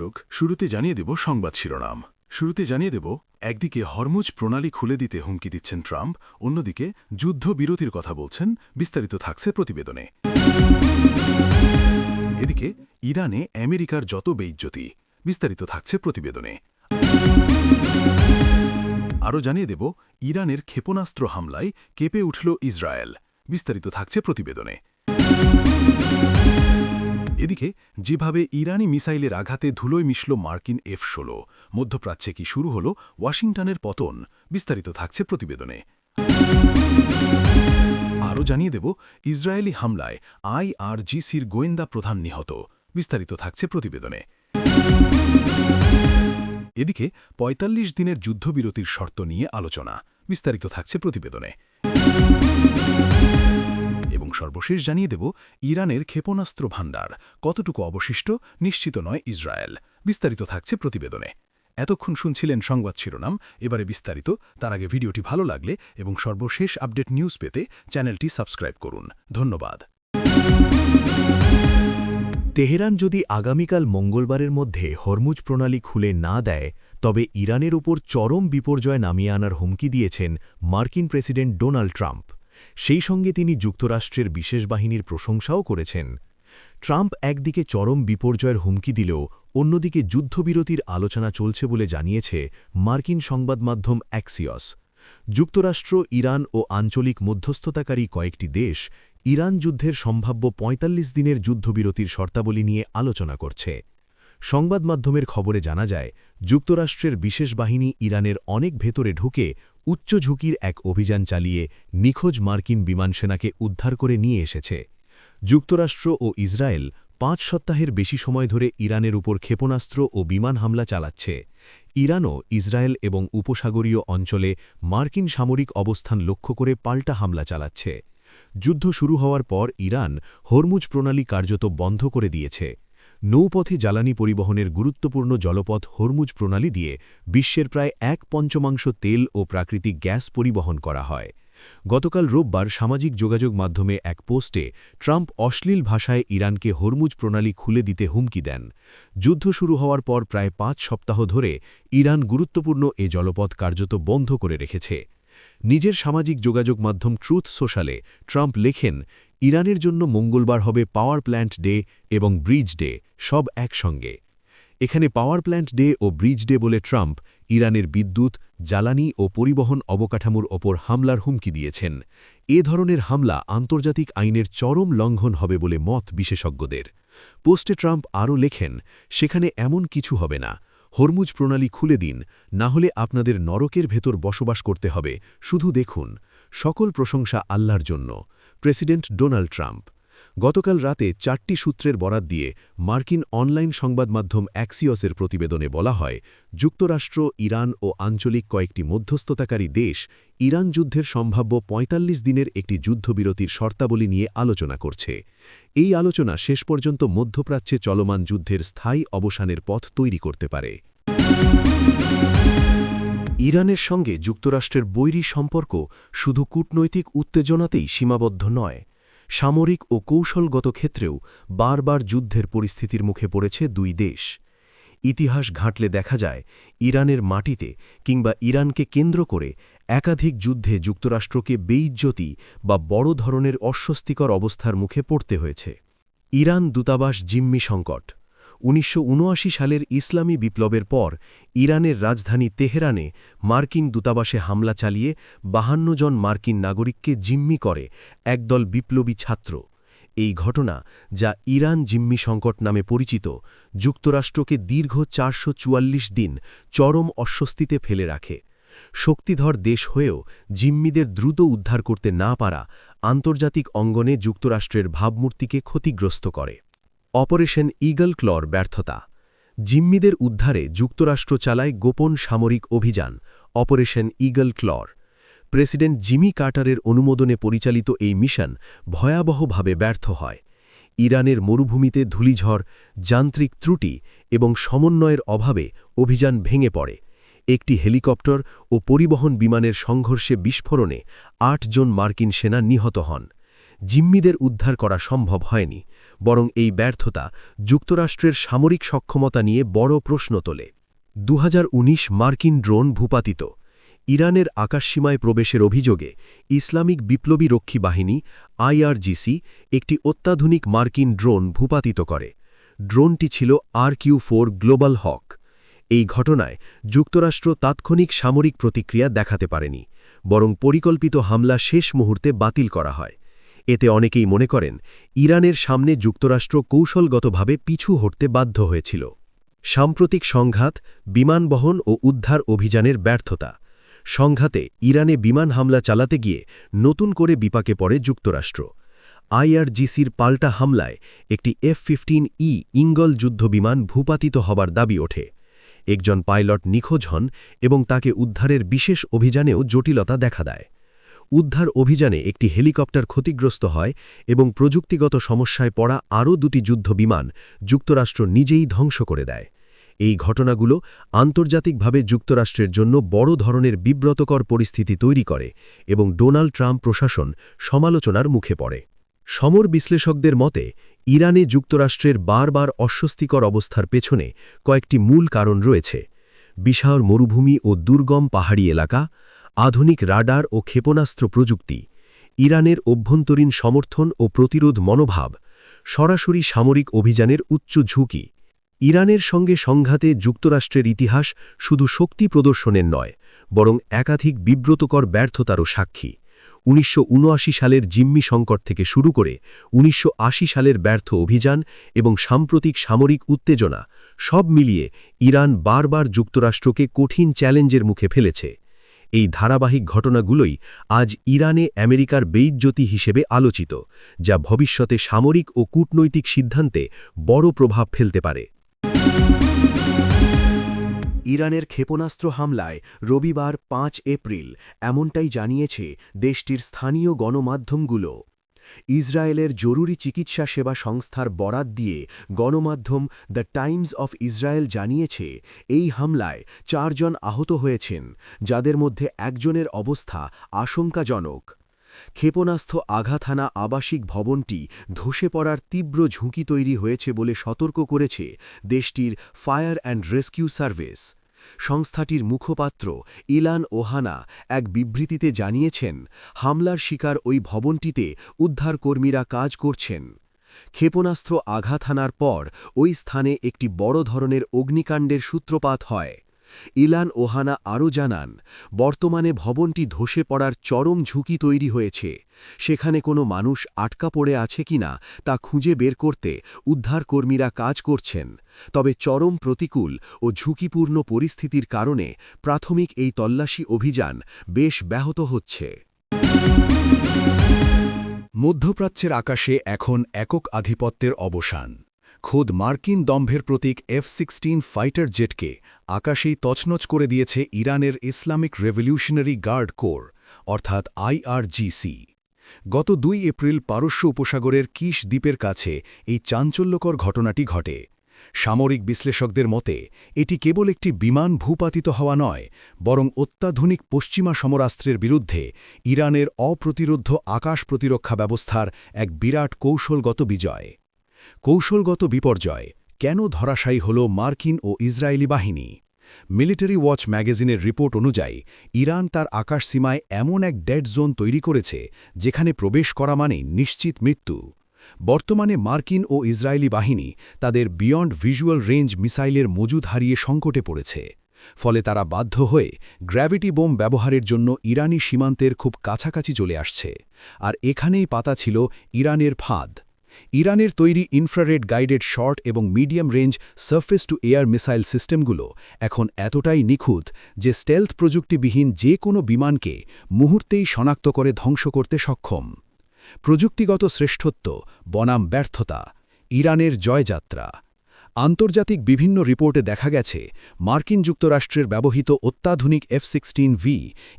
দর্শক, শুরুতে জানিয়ে দেব সংবাদ শিরোনাম। শুরুতে জানিয়ে দেব, একদিকে হরমুজ প্রণালী খুলে দিতে হুমকি দিচ্ছেন ট্রাম্প, অন্যদিকে যুদ্ধবিরতির কথা বলছেন। বিস্তারিত থাকছে প্রতিবেদনে। এদিকে ইরানে আমেরিকার যত বেইজ্জতি, বিস্তারিত থাকছে প্রতিবেদনে। আরও জানিয়ে দেব, ইরানের ক্ষেপণাস্ত্র হামলায় কেঁপে উঠল ইসরায়েল। বিস্তারিত থাকছে প্রতিবেদনে। এদিকে যেভাবে ইরানি মিসাইলের আঘাতে ধুলোয় মিশল মার্কিন F-16, মধ্যপ্রাচ্যে কি শুরু হল ওয়াশিংটনের পতন? বিস্তারিত থাকছে প্রতিবেদনে। আরও জানিয়ে দেব, ইসরায়েলি হামলায় IRGCর গোয়েন্দা প্রধান নিহত। বিস্তারিত থাকছে প্রতিবেদনে। এদিকে ৪৫ দিনের যুদ্ধবিরতির শর্ত নিয়ে আলোচনা। বিস্তারিত থাকছে প্রতিবেদনে। এবং সর্বশেষ জানিয়ে দেব, ইরানের ক্ষেপণাস্ত্র ভাণ্ডার কতটুকু অবশিষ্ট নিশ্চিত নয় ইসরায়েল। বিস্তারিত থাকছে প্রতিবেদনে। এতক্ষণ শুনছিলেন সংবাদ শিরোনাম, এবারে বিস্তারিত। তার আগে ভিডিওটি ভালো লাগলে এবং সর্বশেষ আপডেট নিউজ পেতে চ্যানেলটি সাবস্ক্রাইব করুন। ধন্যবাদ। তেহরান যদি আগামীকাল মঙ্গলবারের মধ্যে হরমুজ প্রণালী খুলে না দেয়, তবে ইরানের উপর চরম বিপর্যয় নামিয়ে আনার হুমকি দিয়েছেন মার্কিন প্রেসিডেন্ট ডোনাল্ড ট্রাম্প। সেই সঙ্গে তিনি যুক্তরাষ্ট্রের বিশেষ বাহিনীর প্রশংসাও করেছেন। ট্রাম্প একদিকে চরম বিপর্যয়ের হুমকি দিলেও অন্যদিকে যুদ্ধবিরতির আলোচনা চলছে বলে জানিয়েছে মার্কিন সংবাদমাধ্যম অ্যাক্সিয়স। যুক্তরাষ্ট্র, ইরান ও আঞ্চলিক মধ্যস্থতাকারী কয়েকটি দেশ ইরান যুদ্ধের সম্ভাব্য ৪৫ দিনের যুদ্ধবিরতির শর্তাবলী নিয়ে আলোচনা করছে। সংবাদমাধ্যমের খবরে জানা যায়, যুক্তরাষ্ট্রের বিশেষ বাহিনী ইরানের অনেক ভেতরে ঢুকে উচ্চ ঝুঁকির এক অভিযান চালিয়ে নিখোঁজ মার্কিন বিমানসেনাকে উদ্ধার করে নিয়ে এসেছে। যুক্তরাষ্ট্র ও ইসরায়েল ৫ সপ্তাহের বেশি সময় ধরে ইরানের উপর ক্ষেপণাস্ত্র ও বিমান হামলা চালাচ্ছে। ইরানও ইসরায়েল এবং উপসাগরীয় অঞ্চলে মার্কিন সামরিক অবস্থান লক্ষ্য করে পাল্টা হামলা চালাচ্ছে। যুদ্ধ শুরু হওয়ার পর ইরান হরমুজ প্রণালী কার্যত বন্ধ করে দিয়েছে। নৌপথে জ্বালানি পরিবহনের গুরুত্বপূর্ণ জলপথ হরমুজ প্রণালী দিয়ে বিশ্বের প্রায় ১/৫ তেল ও প্রাকৃতিক গ্যাস পরিবহন করা হয়। গতকাল রোববার সামাজিক যোগাযোগ মাধ্যমে এক পোস্টে ট্রাম্প অশ্লীল ভাষায় ইরানকে হরমুজ প্রণালী খুলে দিতে হুমকি দেন। যুদ্ধ শুরু হওয়ার পর প্রায় ৫ সপ্তাহ ধরে ইরান গুরুত্বপূর্ণ এ জলপথ কার্যত বন্ধ করে রেখেছে। নিজের সামাজিক যোগাযোগ মাধ্যম ট্রুথ সোশ্যালে ট্রাম্প লেখেন, ইরানের জন্য মঙ্গলবার হবে পাওয়ার প্ল্যান্ট ডে এবং ব্রিজ ডে, সব একসঙ্গে। এখানে পাওয়ার প্ল্যান্ট ডে ও ব্রিজ ডে বলে ট্রাম্প ইরানের বিদ্যুৎ, জ্বালানি ও পরিবহন অবকাঠামোর ওপর হামলার হুমকি দিয়েছেন। এ ধরনের হামলা আন্তর্জাতিক আইনের চরম লঙ্ঘন হবে বলে মত বিশেষজ্ঞদের। পোস্টে ট্রাম্প আরও লেখেন, সেখানে এমন কিছু হবে না। হরমুজ প্রণালী খুলে দিন, না হলে আপনাদের নরকের ভেতর বসবাস করতে হবে। শুধু দেখুন। সকল প্রশংসা আল্লাহর জন্য। President Donald Trump. গতকাল রাতে ৪টি সূত্রের বরাত দিয়ে মার্কিন অনলাইন সংবাদমাধ্যম অ্যাক্সিয়সের প্রতিবেদনে বলা হয়, যুক্তরাষ্ট্র, ইরান ও আঞ্চলিক কয়েকটি মধ্যস্থতাকারী দেশ ইরান যুদ্ধের সম্ভাব্য ৪৫ দিনের একটি যুদ্ধবিরতির শর্তাবলী নিয়ে আলোচনা করছে। এই আলোচনা শেষ পর্যন্ত মধ্যপ্রাচ্যে চলমান যুদ্ধের স্থায়ী অবসানের পথ তৈরি করতে পারে। ইরানের সঙ্গে যুক্তরাষ্ট্রের বৈরী সম্পর্ক শুধু কূটনৈতিক উত্তেজনাতেই সীমাবদ্ধ নয়। সামরিক ও কৌশলগত ক্ষেত্রেও বারবার যুদ্ধের পরিস্থিতির মুখে পড়েছে দুই দেশ। ইতিহাস ঘাঁটলে দেখা যায়, ইরানের মাটিতে কিংবা ইরানকে কেন্দ্র করে একাধিক যুদ্ধে যুক্তরাষ্ট্রকে বেইজ্জতি বা বড় ধরনের অস্বস্তিকর অবস্থার মুখে পড়তে হয়েছে। ইরান দূতাবাস জিম্মি সংকট। ১৯৭৯ সালের ইসলামী বিপ্লবের পর ইরানের রাজধানী তেহরানে মার্কিন দূতাবাসে হামলা চালিয়ে ৫২ জন মার্কিন নাগরিককে জিম্মি করে একদল বিপ্লবী ছাত্র। এই ঘটনা, যা ইরান জিম্মি সংকট নামে পরিচিত, যুক্তরাষ্ট্রকে দীর্ঘ ৪৪৪ দিন চরম অস্বস্তিতে ফেলে রাখে। শক্তিধর দেশ হয়েও জিম্মিদের দ্রুত উদ্ধার করতে না পারা আন্তর্জাতিক অঙ্গনে যুক্তরাষ্ট্রের ভাবমূর্তিকে ক্ষতিগ্রস্ত করে। অপারেশন ঈগল ক্লর ব্যর্থতা। জিম্মিদের উদ্ধারে যুক্তরাষ্ট্র চালায় গোপন সামরিক অভিযান অপারেশন ঈগল ক্লর। প্রেসিডেন্ট জিমি কার্টারের অনুমোদনে পরিচালিত এই মিশন ভয়াবহভাবে ব্যর্থ হয়। ইরানের মরুভূমিতে ধূলিঝড়, যান্ত্রিক ত্রুটি এবং সমন্বয়ের অভাবে অভিযান ভেঙে পড়ে। একটি হেলিকপ্টার ও পরিবহন বিমানের সংঘর্ষে বিস্ফোরণে ৮ জন মার্কিন সেনা নিহত হন। জিম্মিদের উদ্ধার করা সম্ভব হয়নি, বরং এই ব্যর্থতা যুক্তরাষ্ট্রের সামরিক সক্ষমতা নিয়ে বড় প্রশ্ন তোলে। 2019 মার্কিন ড্রোন ভূপাতিত। ইরানের আকাশসীমায় প্রবেশের অভিযোগে ইসলামিক বিপ্লবী রক্ষী বাহিনী IRGC একটি অত্যাধুনিক মার্কিন ড্রোন ভূপাতিত করে। ড্রোনটি ছিল RQ-4 গ্লোবাল হক। এই ঘটনায় যুক্তরাষ্ট্র তাৎক্ষণিক সামরিক প্রতিক্রিয়া দেখাতে পারেনি, বরং পরিকল্পিত হামলা শেষ মুহূর্তে বাতিল করা হয়। এতে অনেকেই মনে করেন ইরানের সামনে যুক্তরাষ্ট্র কৌশলগতভাবে পিছু হটতে বাধ্য হয়েছিল। সাম্প্রতিক সংঘাত, বিমানবহন ও উদ্ধার অভিযানের ব্যর্থতা। সংঘাতে ইরানে বিমান হামলা চালাতে গিয়ে নতুন করে বিপাকে পড়ে যুক্তরাষ্ট্র। IRGCর পাল্টা হামলায় একটি F-15E ইঙ্গল যুদ্ধবিমান ভূপাতিত হবার দাবি ওঠে। একজন পাইলট নিখোঁজ হন এবং তাকে উদ্ধারের বিশেষ অভিযানেও জটিলতা দেখা দেয়। উদ্ধার অভিযানে একটি হেলিকপ্টার ক্ষতিগ্রস্ত হয় এবং প্রযুক্তিগত সমস্যায় পড়া আরও দুটি যুদ্ধবিমান যুক্তরাষ্ট্র নিজেই ধ্বংস করে দেয়। এই ঘটনাগুলো আন্তর্জাতিকভাবে যুক্তরাষ্ট্রের জন্য বড় ধরনের বিব্রতকর পরিস্থিতি তৈরি করে এবং ডোনাল্ড ট্রাম্প প্রশাসন সমালোচনার মুখে পড়ে। সমর বিশ্লেষকদের মতে ইরানে যুক্তরাষ্ট্রের বারবার অস্বস্তিকর অবস্থার পেছনে কয়েকটি মূল কারণ রয়েছে: বিশাল মরুভূমি ও দুর্গম পাহাড়ি এলাকা, আধুনিক রাডার ও ক্ষেপণাস্ত্র প্রযুক্তি, ইরানের অভ্যন্তরীণ সমর্থন ও প্রতিরোধ মনোভাব, সরাসরি সামরিক অভিযানের উচ্চ ঝুঁকি। ইরানের সঙ্গে সংঘাতে যুক্তরাষ্ট্রের ইতিহাস শুধু শক্তি প্রদর্শনের নয়, বরং একাধিক বিব্রতকর ব্যর্থতারও সাক্ষী। 1979 সালের জিম্মি সংকট থেকে শুরু করে 1980 সালের ব্যর্থ অভিযান এবং সাম্প্রতিক সামরিক উত্তেজনা, সব মিলিয়ে ইরান বারবার যুক্তরাষ্ট্রকে কঠিন চ্যালেঞ্জের মুখে ফেলেছে। এই ধারাবাহিক ঘটনাগুলোই আজ ইরানে আমেরিকার বেইজ্জতি হিসেবে আলোচিত, যা ভবিষ্যতে সামরিক ও কূটনৈতিক সিদ্ধান্তে বড় প্রভাব ফেলতে পারে। ইরানের ক্ষেপণাস্ত্র হামলায় রবিবার 5 এপ্রিল এমনটাই জানিয়েছে দেশটির স্থানীয় গণমাধ্যমগুলো। ইসরায়েলের জরুরি চিকিৎসা সেবা সংস্থার বরাত দিয়ে গণমাধ্যম দ্য টাইমস অফ ইসরায়েল জানিয়েছে, এই হামলায় 4 জন আহত হয়েছেন, যাদের মধ্যে একজনের অবস্থা আশঙ্কাজনক। ক্ষেপণাস্ত্র আঘাত হানা আবাসিক ভবনটি ধসে পড়ার তীব্র ঝুঁকি তৈরি হয়েছে বলে সতর্ক করেছে দেশটির ফায়ার অ্যান্ড রেস্কিউ সার্ভিস। সংস্থাটির মুখপাত্র ইলান ওহানা এক বিবৃতিতে জানিয়েছেন, হামলার শিকার ওই ভবনটিতে উদ্ধারকর্মীরা কাজ করছেন। ক্ষেপণাস্ত্র আঘাত হানার পর ওই স্থানে একটি বড় ধরনের অগ্নিকাণ্ডের সূত্রপাত হয়। ইলান ওহানা আরও জানান, বর্তমানে ভবনটি ধসে পড়ার চরম ঝুঁকি তৈরি হয়েছে। সেখানে কোনো মানুষ আটকা পড়ে আছে কিনা তা খুঁজে বের করতে উদ্ধারকর্মীরা কাজ করছেন। তবে চরম প্রতিকূল ও ঝুঁকিপূর্ণ পরিস্থিতির কারণে প্রাথমিক এই তল্লাশি অভিযান বেশ ব্যাহত হচ্ছে। মধ্যপ্রাচ্যের আকাশে এখন একক আধিপত্যের অবসান। খোদ মার্কিন দম্ভের প্রতীক F-16 ফাইটার জেটকে আকাশেই তছনছ করে দিয়েছে ইরানের ইসলামিক রেভলিউশনারি গার্ড কোর, অর্থাৎ IRGC। গত 2 এপ্রিল পারস্য উপসাগরের কিশ দ্বীপের কাছে এই চাঞ্চল্যকর ঘটনাটি ঘটে। সামরিক বিশ্লেষকদের মতে এটি কেবল একটি বিমান ভূপাতিত হওয়া নয়, বরং অত্যাধুনিক পশ্চিমা সমরাস্ত্রের বিরুদ্ধে ইরানের অপ্রতিরোধ্য আকাশ প্রতিরক্ষা ব্যবস্থার এক বিরাট কৌশলগত বিজয়। কৌশলগত বিপর্যয় কেন ধরাশায়ী হল মার্কিন ও ইসরায়েলি বাহিনী? মিলিটারি ওয়াচ ম্যাগাজিনের রিপোর্ট অনুযায়ী ইরান তার আকাশসীমায় এমন এক ডেড জোন তৈরি করেছে যেখানে প্রবেশ করা মানে নিশ্চিত মৃত্যু। বর্তমানে মার্কিন ও ইসরায়েলি বাহিনী তাদের বিয়ন্ড ভিজুয়াল রেঞ্জ মিসাইলের মজুদ হারিয়ে সংকটে পড়েছে। ফলে তারা বাধ্য হয়ে গ্র্যাভিটি বোম ব্যবহারের জন্য ইরানি সীমান্তের খুব কাছাকাছি চলে আসছে। আর এখানেই পাতা ছিল ইরানের ফাঁদ। ইরানের তৈরি ইনফ্রারেড গাইডেড শর্ট এবং medium range surface to air missile সিস্টেমগুলো এখন এতটাই নিখুঁত যে স্টেলথ প্রযুক্তিবিহীন যে কোনো বিমানকে মুহূর্তেই শনাক্ত করে ধ্বংস করতে সক্ষম। প্রযুক্তিগত শ্রেষ্ঠত্ব বনাম ব্যর্থতা, ইরানের জয়যাত্রা। আন্তর্জাতিক বিভিন্ন রিপোর্টে দেখা গেছে, মার্কিন যুক্তরাষ্ট্রের ব্যবহৃত অত্যাধুনিক F-16V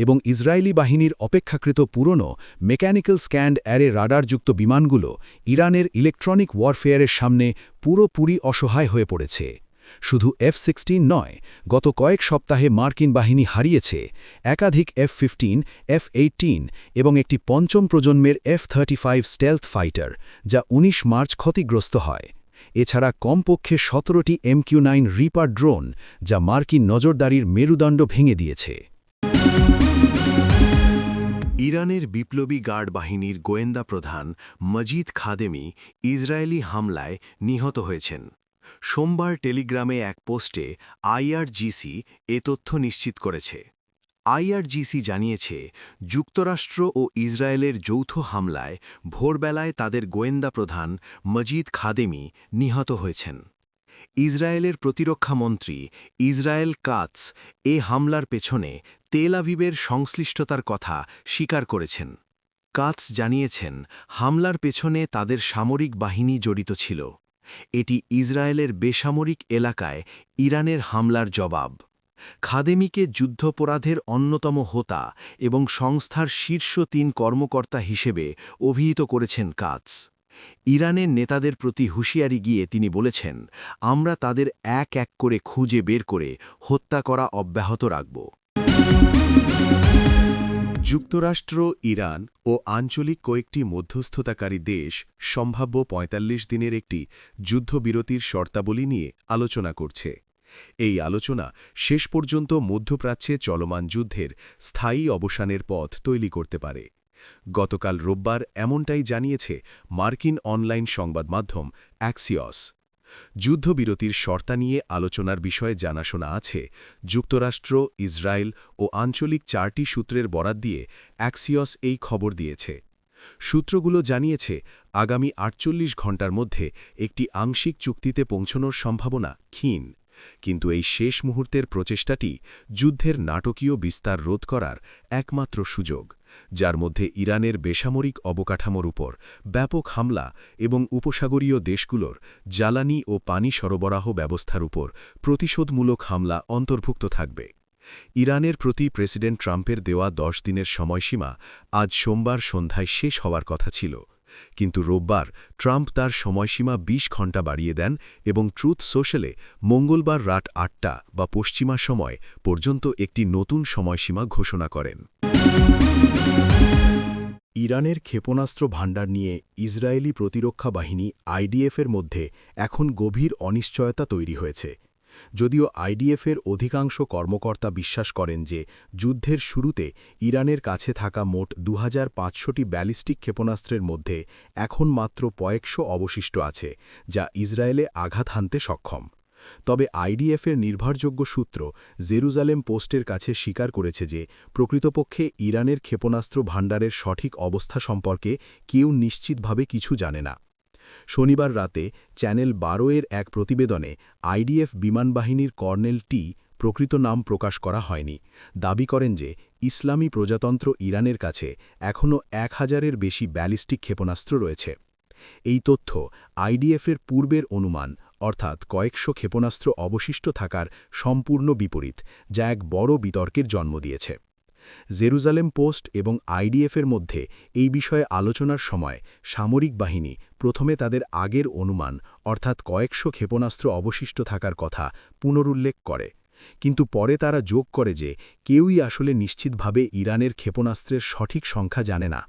এবং ইসরায়েলি বাহিনীর অপেক্ষাকৃত পুরনো মেকানিক্যাল স্ক্যান্ড অ্যারে রাডারযুক্ত বিমানগুলো ইরানের ইলেকট্রনিক ওয়ারফেয়ারের সামনে পুরোপুরি অসহায় হয়ে পড়েছে। শুধু F-16 নয়, গত কয়েক সপ্তাহে মার্কিন বাহিনী হারিয়েছে একাধিক F-15, F-18 এবং একটি পঞ্চম প্রজন্মের F-35 স্টেলথ ফাইটার, যা ১৯ মার্চ ক্ষতিগ্রস্ত হয়। এছাড়া কমপক্ষে ১৭টি MQ-9 রিপার ড্রোন, যা মার্কিন নজরদারির মেরুদণ্ড ভেঙে দিয়েছে। ইরানের বিপ্লবী গার্ড বাহিনীর গোয়েন্দা প্রধান মজিদ খাদেমি ইসরায়েলি হামলায় নিহত হয়েছেন। সোমবার টেলিগ্রামে এক পোস্টে IRGC এ তথ্য নিশ্চিত করেছে। IRGC জানিয়েছে, যুক্তরাষ্ট্র ও ইসরায়েলের যৌথ হামলায় ভোরবেলায় তাদের গোয়েন্দা প্রধান মজিদ খাদেমি নিহত হয়েছেন। ইসরায়েলের প্রতিরক্ষা মন্ত্রী ইসরায়েল কাৎস এ হামলার পেছনে তেল আভিবের সংশ্লিষ্টতার কথা স্বীকার করেছেন। কাৎস জানিয়েছেন, হামলার পেছনে তাদের সামরিক বাহিনী জড়িত ছিল। এটি ইসরায়েলের বেসামরিক এলাকায় ইরানের হামলার জবাব। খাদেমিকে যুদ্ধপরাধের অন্যতম হোতা এবং সংস্থার শীর্ষ ৩ কর্মকর্তা হিসেবে অভিহিত করেছেন কাৎস। ইরানের নেতাদের প্রতি হুঁশিয়ারি গিয়ে তিনি বলেছেন, আমরা তাদের এক এক করে খুঁজে বের করে হত্যা করা অব্যাহত রাখব। যুক্তরাষ্ট্র, ইরান ও আঞ্চলিক কয়েকটি মধ্যস্থতাকারী দেশ সম্ভাব্য ৪৫ দিনের একটি যুদ্ধবিরতির শর্তাবলী নিয়ে আলোচনা করছে। এই আলোচনা শেষ পর্যন্ত মধ্যপ্রাচ্যে চলমান যুদ্ধের স্থায়ী অবসানের পথ তৈরি করতে পারে। গতকাল রোববার এমনটাই জানিয়েছে মার্কিন অনলাইন সংবাদ মাধ্যম অ্যাক্সিয়স। যুদ্ধবিরতির শর্তা নিয়ে আলোচনার বিষয়ে জানাশোনা আছে যুক্তরাষ্ট্র, ইসরায়েল ও আঞ্চলিক ৪টি সূত্রের বরাত দিয়ে অ্যাক্সিয়স এই খবর দিয়েছে। সূত্রগুলো জানিয়েছে, আগামী ৪৮ ঘণ্টার মধ্যে একটি আংশিক চুক্তিতে পৌঁছনোর সম্ভাবনা ক্ষীণ, কিন্তু এই শেষ মুহূর্তের প্রচেষ্টাটি যুদ্ধের নাটকীয় বিস্তার রোধ করার একমাত্র সুযোগ, যার মধ্যে ইরানের বেসামরিক অবকাঠামোর উপর ব্যাপক হামলা এবং উপসাগরীয় দেশগুলোর জ্বালানি ও পানি সরবরাহ ব্যবস্থার উপর প্রতিশোধমূলক হামলা অন্তর্ভুক্ত থাকবে। ইরানের প্রতি প্রেসিডেন্ট ট্রাম্পের দেওয়া ১০ দিনের সময়সীমা আজ সোমবার সন্ধ্যায় শেষ হওয়ার কথা ছিল, কিন্তু রোববার ট্রাম্প তার সময়সীমা ২০ ঘণ্টা বাড়িয়ে দেন এবং ট্রুথ সোশ্যালে মঙ্গলবার রাত ৮টা বা পশ্চিমা সময় পর্যন্ত একটি নতুন সময়সীমা ঘোষণা করেন। ইরানের ক্ষেপণাস্ত্র ভাণ্ডার নিয়ে ইসরায়েলি প্রতিরক্ষা বাহিনী IDF-এর মধ্যে এখন গভীর অনিশ্চয়তা তৈরি হয়েছে। যদিও IDF-এর অধিকাংশ কর্মকর্তা বিশ্বাস করেন যে যুদ্ধের শুরুতে ইরানের কাছে থাকা মোট ২৫০০টি ব্যালিস্টিক ক্ষেপণাস্ত্রের মধ্যে এখন মাত্র কয়েকশো অবশিষ্ট আছে, যা ইসরায়েলে আঘাত হানতে সক্ষম। তবে IDF-এর নির্ভরযোগ্য সূত্র জেরুজালেম পোস্টের কাছে স্বীকার করেছে যে প্রকৃতপক্ষে ইরানের ক্ষেপণাস্ত্র ভাণ্ডারের সঠিক অবস্থা সম্পর্কে কেউ নিশ্চিতভাবে কিছু জানে না। শনিবার রাতে চ্যানেল ১২-এর এক প্রতিবেদনে IDF বিমানবাহিনীর কর্নেল টি প্রকৃত নাম প্রকাশ করা হয়নি দাবি করেন যে ইসলামী প্রজাতন্ত্র ইরানের কাছে এখনও ১,০০০-এর বেশি ব্যালিস্টিক ক্ষেপণাস্ত্র রয়েছে। এই তথ্য IDF-এর পূর্বের অনুমান, অর্থাৎ কয়েকশো ক্ষেপণাস্ত্র অবশিষ্ট থাকার সম্পূর্ণ বিপরীত, যা এক বড় বিতর্কের জন্ম দিয়েছে। জেরুজালেম পোস্ট এবং IDF-এর মধ্যে এই বিষয়ে আলোচনার সময় সামরিক বাহিনী প্রথমে তাদের আগের অনুমান, অর্থাৎ কয়েকশো ক্ষেপণাস্ত্র অবশিষ্ট থাকার কথা পুনরুল্লেখ করে, কিন্তু পরে তারা যোগ করে যে কেউই আসলে নিশ্চিতভাবে ইরানের ক্ষেপণাস্ত্রের সঠিক সংখ্যা জানে না।